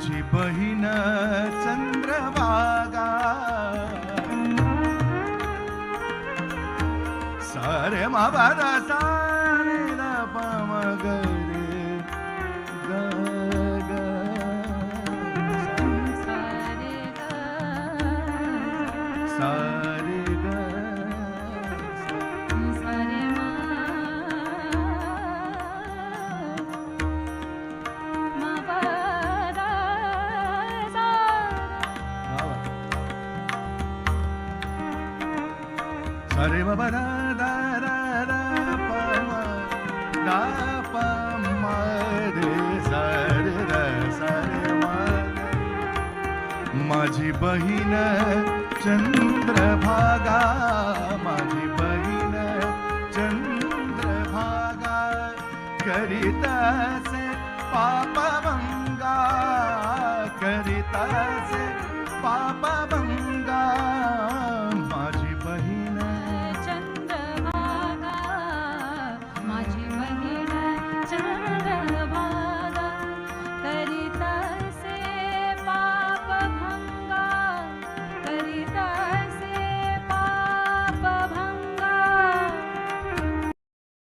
माझी बहीण चंद्रभागा सारे माबादा सारे दा पम गरे ग ग सारे ग सारे बाबा दा दा दा दा प म रे सारे दा सारे म माझी बहीण चंद्रभागा माझी बहीण चंद्रभागा करीतासे पापभंगा करीतासे पाप